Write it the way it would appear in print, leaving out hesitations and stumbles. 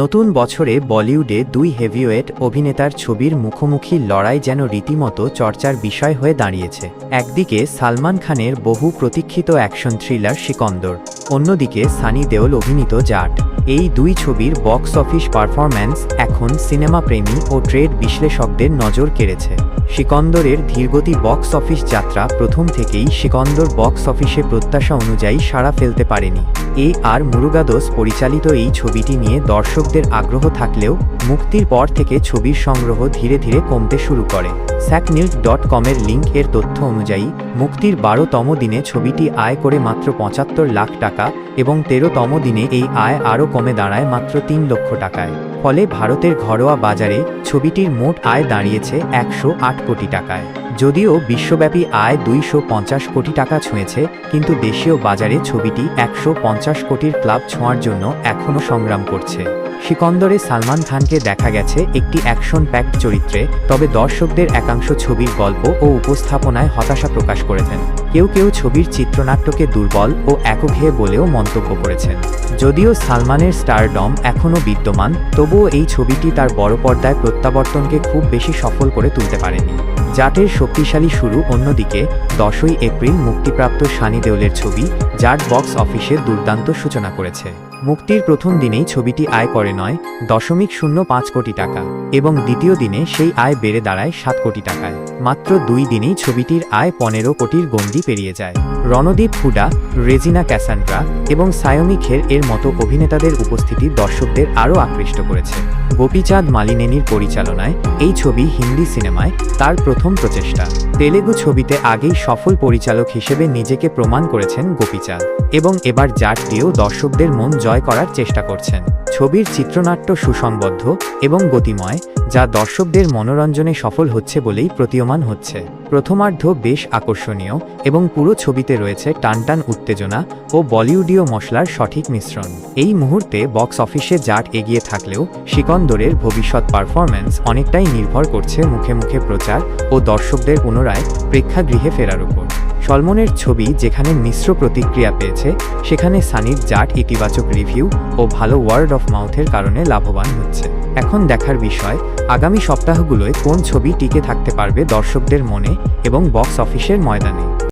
নতুন বছরে বলিউডে দুই হেভিওয়েট অভিনেতার ছবির মুখোমুখি লড়াই যেন রীতিমতো চর্চার বিষয় হয়ে দাঁড়িয়েছে। একদিকে সালমান খানের বহু প্রতীক্ষিত অ্যাকশন থ্রিলার সিকন্দর, অন্যদিকে সানি দেওল অভিনীত জাট। এই দুই ছবির বক্স অফিস পারফরম্যান্স এখন সিনেমা প্রেমী ও ট্রেড বিশ্লেষকদের নজর কেড়েছে। সিকন্দরের ধীরগতি বক্স অফিস যাত্রা প্রথম থেকেই সিকন্দর বক্স অফিসে প্রত্যাশা অনুযায়ী সাড়া ফেলতে পারেনি। আর মুরুগাদোস পরিচালিত এই ছবিটি নিয়ে দর্শকদের আগ্রহ থাকলেও মুক্তির পর থেকে ছবির সংগ্রহ ধীরে ধীরে কমতে শুরু করে। SackNews.com-এর লিঙ্ক এর তথ্য অনুযায়ী মুক্তির 12তম দিনে ছবিটি আয় করে মাত্র ৭৫ লাখ টাকা এবং 13তম দিনে এই আয় আরও কমে দাঁড়ায় মাত্র ৩ লক্ষ টাকায়। ফলে ভারতের ঘরোয়া বাজারে ছবিটির মোট আয় দাঁড়িয়েছে ১০৮ কোটি টাকায়। যদিও বিশ্বব্যাপী আয় ২৫০ কোটি টাকা ছুঁয়েছে, কিন্তু দেশীয় বাজারে ছবিটি ১৫০ কোটির ক্লাব ছোঁয়ার জন্য এখনও সংগ্রাম করছে। সিকন্দরে সালমান খানকে দেখা গেছে একটি অ্যাকশন প্যাকড চরিত্রে, তবে দর্শকদের একাংশ ছবির গল্প ও উপস্থাপনায় হতাশা প্রকাশ করেছেন। কেউ কেউ ছবির চিত্রনাট্যকে দুর্বল ও একঘেয়ে বলেও মন্তব্য করেছেন। যদিও সালমানের স্টারডম এখনও বিদ্যমান, তবুও এই ছবিটি তার বড় পর্দায় প্রত্যাবর্তনকে খুব বেশি সফল করে তুলতে পারেনি। জাটের শক্তিশালী শুরু অন্যদিকে ১০ই এপ্রিল মুক্তিপ্রাপ্ত সানি দেওলের ছবি জাট বক্স অফিসে দুর্দান্ত সূচনা করেছে। মুক্তির প্রথম দিনেই ছবিটি আয় করে ৯.০৫ কোটি টাকা এবং দ্বিতীয় দিনে সেই আয় বেড়ে দাঁড়ায় ৭ কোটি টাকায়। মাত্র ২ দিনেই ছবিটির আয় ১৫ কোটির গণ্ডি পেরিয়ে যায়। রণদীপ হুডা, রেজিনা ক্যাসান্ড্রা এবং সায়োমি খের এর মতো অভিনেতাদের উপস্থিতি দর্শকদের আরও আকৃষ্ট করেছে। গোপীচাঁদ মালিনেনির পরিচালনায় এই ছবি হিন্দি সিনেমায় তার প্রথম প্রচেষ্টা। তেলেগু ছবিতে আগেই সফল পরিচালক হিসেবে নিজেকে প্রমাণ করেছেন গোপীচাঁদ এবং এবার জাটটিও দর্শকদের মন জয় করার চেষ্টা করছেন। ছবির চিত্রনাট্য সুসংবদ্ধ এবং গতিময়, যা দর্শকদের মনোরঞ্জনে সফল হচ্ছে বলেই প্রতীয়মান হচ্ছে। প্রথমার্ধ বেশ আকর্ষণীয় এবং পুরো ছবিতে রয়েছে টানটান উত্তেজনা ও বলিউডীয় মশলার সঠিক মিশ্রণ। এই মুহূর্তে বক্স অফিসে জাট এগিয়ে থাকলেও সিকন্দরের ভবিষ্যৎ পারফরম্যান্স অনেকটাই নির্ভর করছে মুখে মুখে প্রচার ও দর্শকদের পুনরায় প্রেক্ষাগৃহে ফেরার উপর। সলমনের ছবি যেখানে মিশ্র প্রতিক্রিয়া পেয়েছে, সেখানে সানির জাট ইতিবাচক রিভিউ ও ভালো ওয়ার্ড অফ মাউথের কারণে লাভবান হচ্ছে। এখন দেখার বিষয় আগামী সপ্তাহগুলোয় কোন ছবি টিকে থাকতে পারবে দর্শকদের মনে এবং বক্স অফিসের ময়দানে।